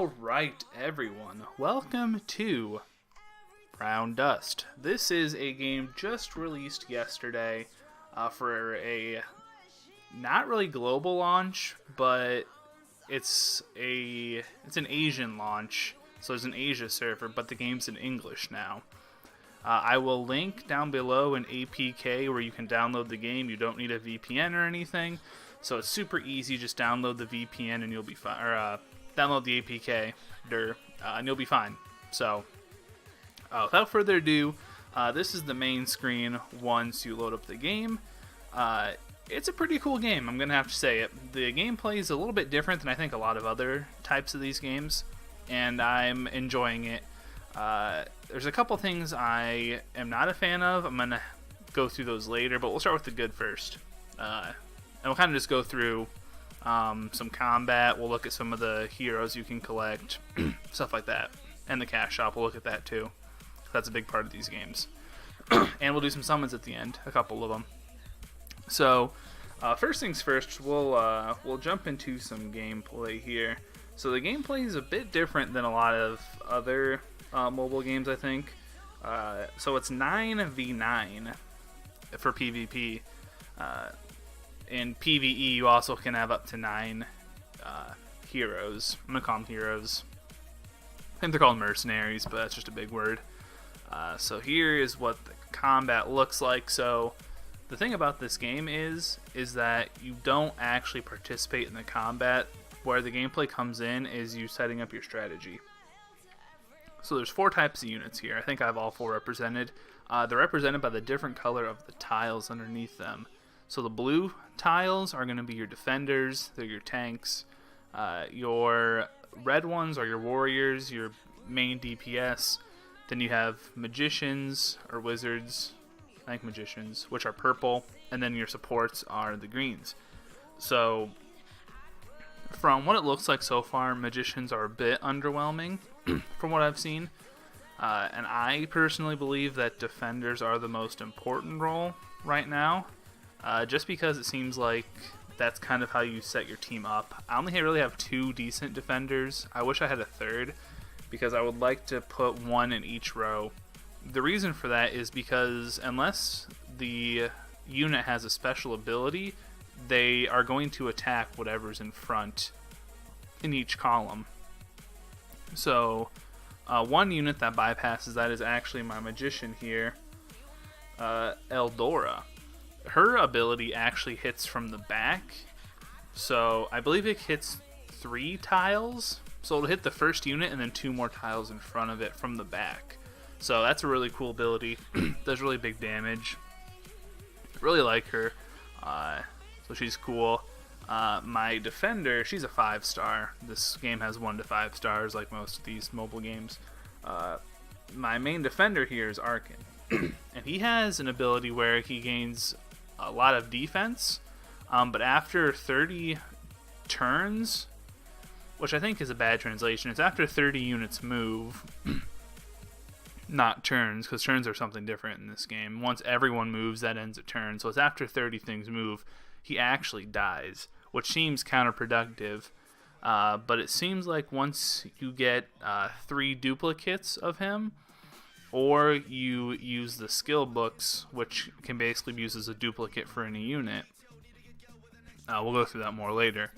Alright, everyone, welcome to Brown Dust. This is a game just released yesterday for a not really global launch, but it's an Asian launch, so there's an Asia server, but the game's in English now. I will link down below an APK where you can download the game. You don't need a VPN or anything, so it's super easy. Just download the VPN and you'll be fine, or download the APK, and you'll be fine. So, without further ado, this is the main screen once you load up the game. It's a pretty cool game, I'm gonna have to say it. The gameplay is a little bit different than I think a lot of other types of these games, and I'm enjoying it. There's a couple things I am not a fan of. I'm gonna go through those later, but we'll start with the good first. And we'll kind of just go through some combat. We'll look at some of the heroes you can collect, stuff like that. And the cash shop, we'll look at that too. That's a big part of these games. And we'll do some summons at the end, a couple of them. So, first things first, we'll jump into some gameplay here. So the gameplay is a bit different than a lot of other mobile games, I think. So it's 9v9 for PvP. In PvE, you also can have up to 9 heroes. I'm going to call them heroes. I think they're called mercenaries, but that's just a big word. So here is what the combat looks like. So the thing about this game is that you don't actually participate in the combat. Where the gameplay comes in is you setting up your strategy. So there's 4 types of units here. I think I have all 4 represented. They're represented by the different color of the tiles underneath them. So the blue tiles are going to be your defenders, they're your tanks. Your red ones are your warriors, your main DPS. Then you have magicians or wizards, I think magicians, which are purple. And then your supports are the greens. So from what it looks like so far, magicians are a bit underwhelming from what I've seen. And I personally believe that defenders are the most important role right now. Just because it seems like that's kind of how you set your team up. I only really have 2 decent defenders. I wish I had a third, because I would like to put 1 in each row. The reason for that is because unless the unit has a special ability, they are going to attack whatever's in front in each column. So one unit that bypasses that is actually my magician here, Eldora. Her ability actually hits from the back, so I believe it hits 3 tiles, so it'll hit the first unit and then 2 more tiles in front of it from the back. So that's a really cool ability. Does really big damage. Really like her. So she's cool. My defender, she's a 5-star. This game has 1 to 5 stars like most of these mobile games. My main defender here is Arkin. And he has an ability where he gains a lot of defense, but after 30 turns, which I think is a bad translation, it's after 30 units move, not turns, because turns are something different in this game. Once everyone moves, that ends a turn, so it's after 30 things move, he actually dies, which seems counterproductive, but it seems like once you get 3 duplicates of him, or you use the skill books, which can basically be used as a duplicate for any unit. We'll go through that more later.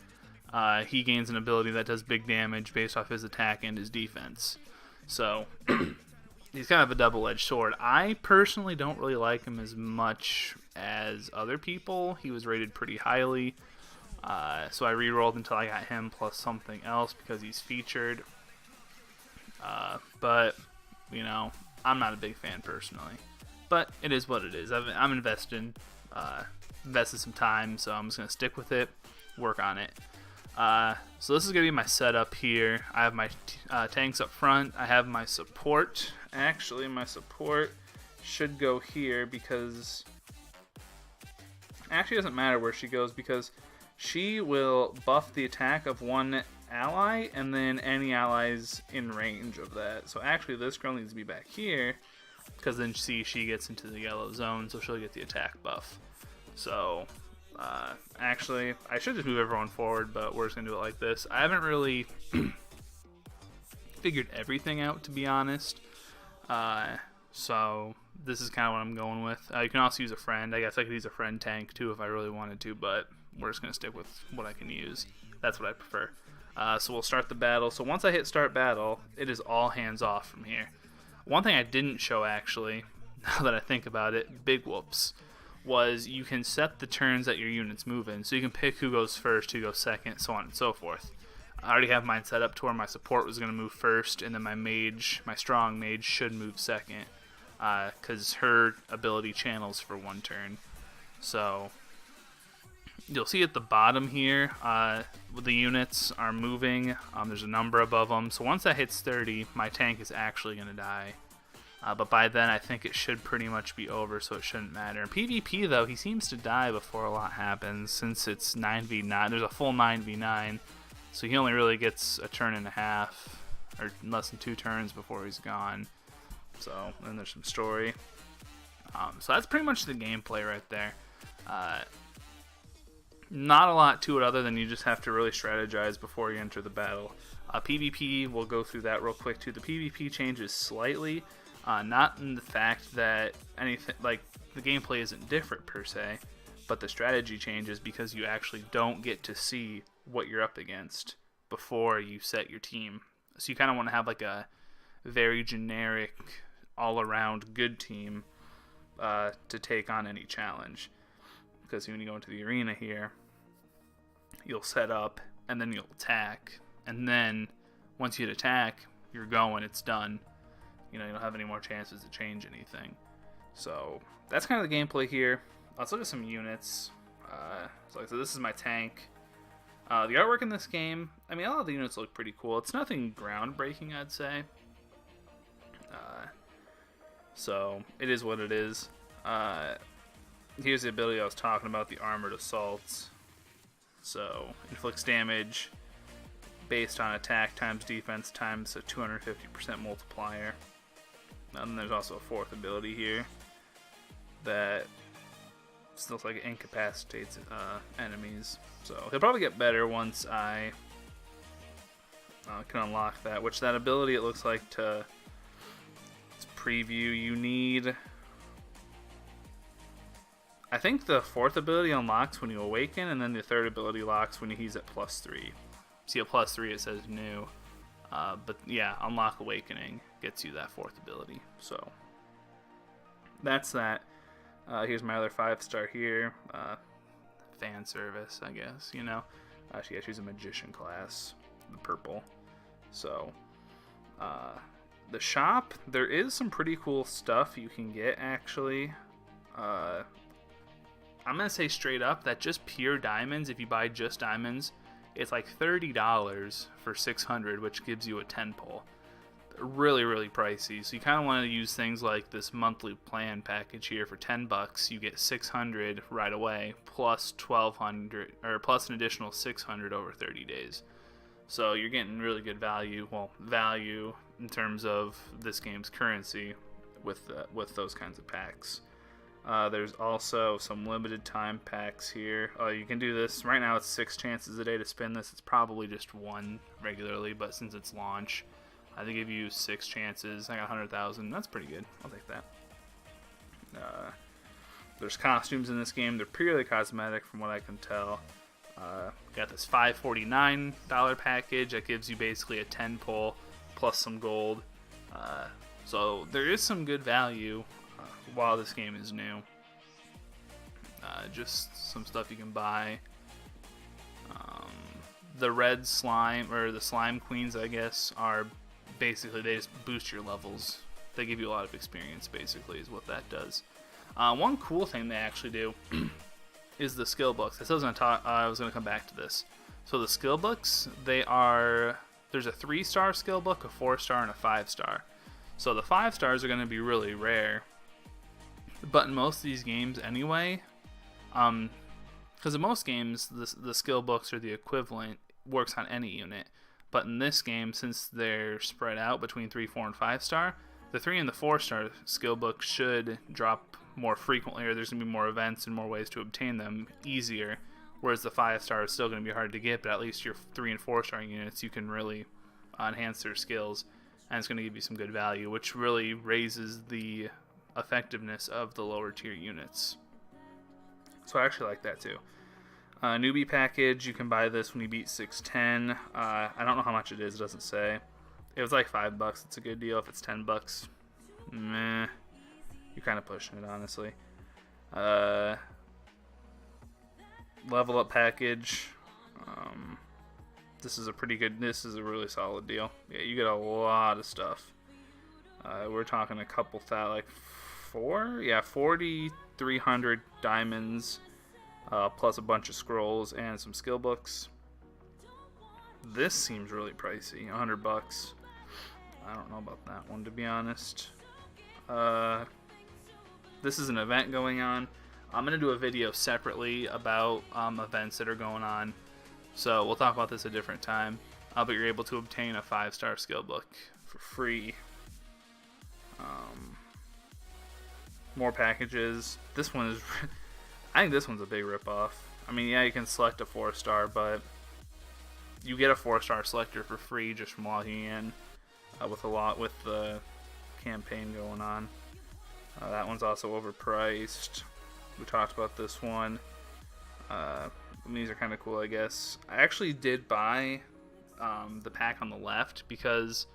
He gains an ability that does big damage based off his attack and his defense. So he's kind of a double-edged sword. I personally don't really like him as much as other people. He was rated pretty highly. So I re-rolled until I got him plus something else because he's featured. But, you know, I'm not a big fan personally, but it is what it is. I'm invested some time, so I'm just going to stick with it, work on it. So this is going to be my setup here. I have my tanks up front. I have my support. Actually, my support should go here because actually it doesn't matter where she goes because she will buff the attack of one ally and then any allies in range of that. So actually this girl needs to be back here because then she gets into the yellow zone, so she'll get the attack buff. So actually I should just move everyone forward, but we're just gonna do it like this. I haven't really figured everything out, to be honest. So this is kind of what I'm going with. You can also use a friend. I guess I could use a friend tank too if I really wanted to, but we're just going to stick with what I can use. That's what I prefer. So we'll start the battle. So once I hit start battle, it is all hands off from here. One thing I didn't show, actually, now that I think about it, big whoops, was you can set the turns that your units move in. So you can pick who goes first, who goes second, so on and so forth. I already have mine set up to where my support was going to move first, and then my mage, my strong mage, should move second, because her ability channels for one turn. So you'll see at the bottom here, the units are moving. There's a number above them. So once that hits 30, my tank is actually going to die. But by then, I think it should pretty much be over, so it shouldn't matter. In PvP, though, he seems to die before a lot happens, since it's 9v9. There's a full 9v9, so he only really gets a turn and a half, or less than 2 turns before he's gone. So then there's some story. So that's pretty much the gameplay right there. Not a lot to it other than you just have to really strategize before you enter the battle. PvP, we'll go through that real quick too. The PvP changes slightly. Not in the fact that anything like the gameplay isn't different per se, but the strategy changes because you actually don't get to see what you're up against before you set your team. So you kind of want to have like a very generic, all-around good team to take on any challenge. Because when you go into the arena here, you'll set up and then you'll attack, and then once you hit attack, you're going. It's done. You don't have any more chances to change anything. So that's kind of the gameplay here. Let's look at some units. So this is my tank. The artwork in this game, I mean, all of the units look pretty cool. It's nothing groundbreaking, I'd say. So it is what it is. Here's the ability I was talking about, the Armored Assaults. So inflicts damage based on attack times defense times a 250% multiplier. And then there's also a fourth ability here that still like incapacitates enemies. So he'll probably get better once I can unlock that. Which that ability, it looks like, to preview, you need, I think the fourth ability unlocks when you awaken, and then the third ability locks when he's at +3. See, at +3 it says new. But yeah, Unlock Awakening gets you that fourth ability. So that's that. Here's my other 5-star here. Fan service, I guess, you know. She's a magician class, the purple. So the shop, there is some pretty cool stuff you can get, actually. I'm gonna say straight up that just pure diamonds, if you buy just diamonds, it's like $30 for 600, which gives you a 10 pull. Really, really pricey. So you kind of want to use things like this monthly plan package here for $10. You get 600 right away, plus 1,200, or plus an additional 600 over 30 days. So you're getting really good value. Well, value in terms of this game's currency with those kinds of packs. There's also some limited time packs here. You can do this. Right now it's 6 chances a day to spin this. It's probably just 1 regularly, but since it's launch, they give you 6 chances. I got 100,000. That's pretty good. I'll take that. There's costumes in this game. They're purely cosmetic from what I can tell. Got this $549 package that gives you basically a 10 pull plus some gold. So there is some good value while this game is new. Just some stuff you can buy. The red slime, or the slime queens, I guess, are basically, they just boost your levels. They give you a lot of experience, basically, is what that does. One cool thing they actually do is the skill books. I was going to come back to this. So the skill books, there's a 3-star skill book, a 4-star, and a 5-star. So the 5 stars are going to be really rare. But in most of these games anyway, because in most games, the skill books are the equivalent, works on any unit. But in this game, since they're spread out between 3, 4, and 5-star, the 3 and the 4-star skill books should drop more frequently, or there's going to be more events and more ways to obtain them easier. Whereas the 5-star is still going to be hard to get, but at least your 3 and 4-star units you can really enhance their skills, and it's going to give you some good value, which really raises the effectiveness of the lower tier units. So I actually like that too. Newbie package, you can buy this when you beat 610. I don't know how much it is, it doesn't say. It was like $5, it's a good deal. If it's $10, meh, you're kind of pushing it, honestly. Level up package, this is a really solid deal. Yeah, you get a lot of stuff. We're talking a couple thousand, like 4,300 diamonds, plus a bunch of scrolls and some skill books. This seems really pricey, $100. I don't know about that one, to be honest. This is an event going on. I'm going to do a video separately about events that are going on, so we'll talk about this a different time. But you're able to obtain a 5-star skill book for free. More packages. This one is... I think this one's a big ripoff. I mean, yeah, you can select a 4-star, but you get a 4-star selector for free just from logging in with the campaign going on. That one's also overpriced. We talked about this one. These are kind of cool, I guess. I actually did buy the pack on the left because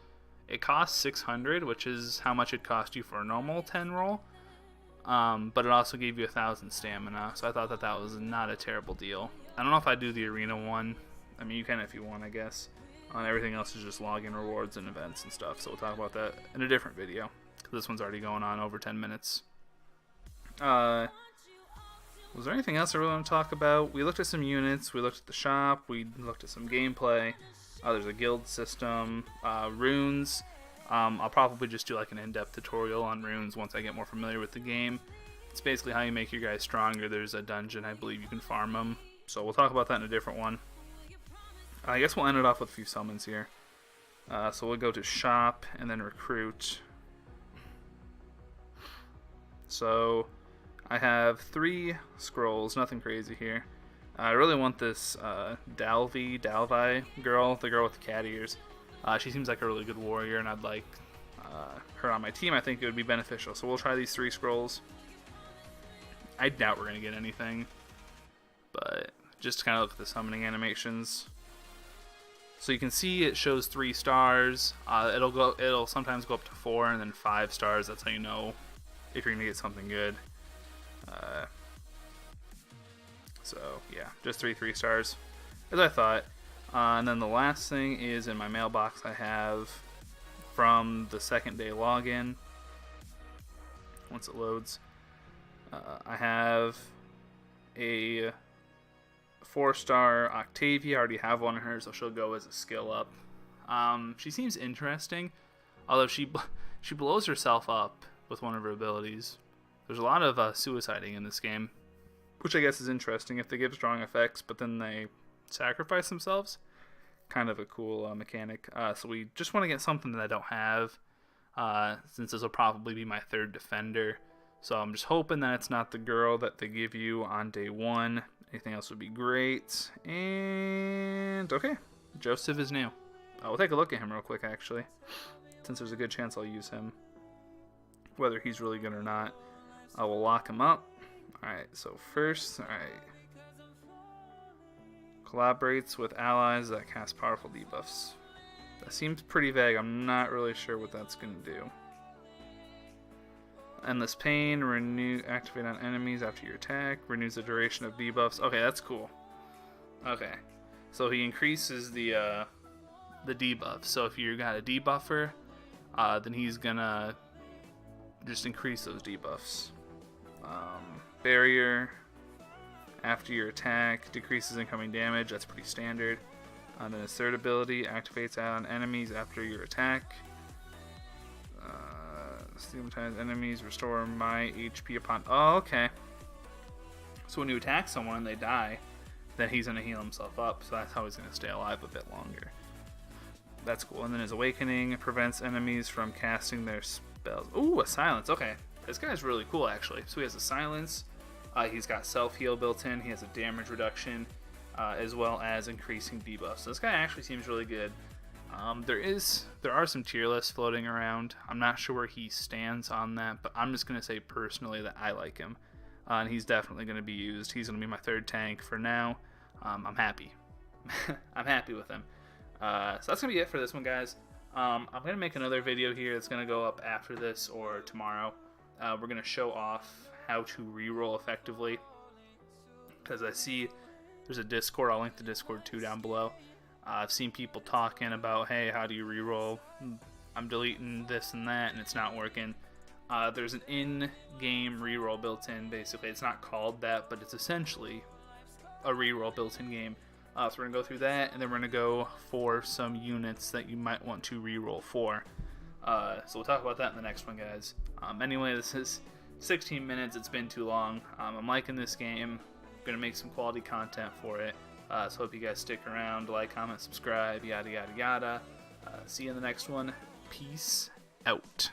it costs 600, which is how much it cost you for a normal 10 roll. But it also gave you 1,000 stamina, so I thought that was not a terrible deal. I don't know if I do the arena one. I mean, you can if you want, I guess. Everything else is just login rewards and events and stuff, so we'll talk about that in a different video. This one's already going on over 10 minutes. Was there anything else I really want to talk about? We looked at some units, we looked at the shop, we looked at some gameplay. There's a guild system, runes. I'll probably just do like an in-depth tutorial on runes once I get more familiar with the game. It's basically how you make your guys stronger. There's a dungeon, I believe you can farm them. So we'll talk about that in a different one. I guess we'll end it off with a few summons here. So we'll go to shop and then recruit. So I have 3 scrolls, nothing crazy here. I really want this Dalvi girl, the girl with the cat ears. She seems like a really good warrior, and I'd like her on my team. I think it would be beneficial. So we'll try these 3 scrolls. I doubt we're going to get anything, but just to kind of look at the summoning animations. So you can see it shows 3 stars. It'll sometimes go up to 4 and then 5 stars. That's how you know if you're going to get something good. So yeah, just 3 stars, as I thought. And then the last thing is in my mailbox I have from the second day login. Once it loads, I have a 4-star Octavia. I already have one of her, so she'll go as a skill up. She seems interesting, although she blows herself up with one of her abilities. There's a lot of suiciding in this game, which I guess is interesting if they give strong effects, but then they sacrifice themselves. Kind of a cool mechanic. So we just want to get something that I don't have, since this will probably be my 3rd defender. So I'm just hoping that it's not the girl that they give you on day 1. Anything else would be great. And okay, Joseph is new. We'll take a look at him real quick, actually, since there's a good chance I'll use him, whether he's really good or not. I will lock him up. Alright, so first, alright. Collaborates with allies that cast powerful debuffs. That seems pretty vague. I'm not really sure what that's going to do. Endless Pain, activate on enemies after your attack, renews the duration of debuffs. Okay, that's cool. Okay, so he increases the debuff. So if you got a debuffer, then he's gonna just increase those debuffs. Barrier, after your attack, decreases incoming damage. That's pretty standard. Then his 3rd ability activates on enemies after your attack. Stigmatize enemies, restore my HP upon... Oh, okay. So when you attack someone and they die, then he's going to heal himself up. So that's how he's going to stay alive a bit longer. That's cool. And then his Awakening prevents enemies from casting their spells. Ooh, a Silence. Okay. This guy's really cool, actually. So he has a Silence. He's got self-heal built in. He has a damage reduction, as well as increasing debuffs. So this guy actually seems really good. There are some tier lists floating around. I'm not sure where he stands on that, but I'm just gonna say personally that I like him, and he's definitely gonna be used. He's gonna be my third tank for now. I'm happy. I'm happy with him. So that's gonna be it for this one, guys. I'm gonna make another video here that's gonna go up after this or tomorrow. We're gonna show off how to reroll effectively, because I see there's a Discord. I'll link the Discord too down below. I've seen people talking about, hey, how do you reroll? I'm deleting this and that, and it's not working. There's an in-game reroll built in. Basically, it's not called that, but it's essentially a reroll built in game. So we're gonna go through that, and then we're gonna go for some units that you might want to reroll for. So we'll talk about that in the next one, guys. Anyway, this is 16 minutes. It's been too long. I'm liking this game. I'm gonna make some quality content for it. So hope you guys stick around, like, comment, subscribe, yada yada yada. See you in the next one. Peace out.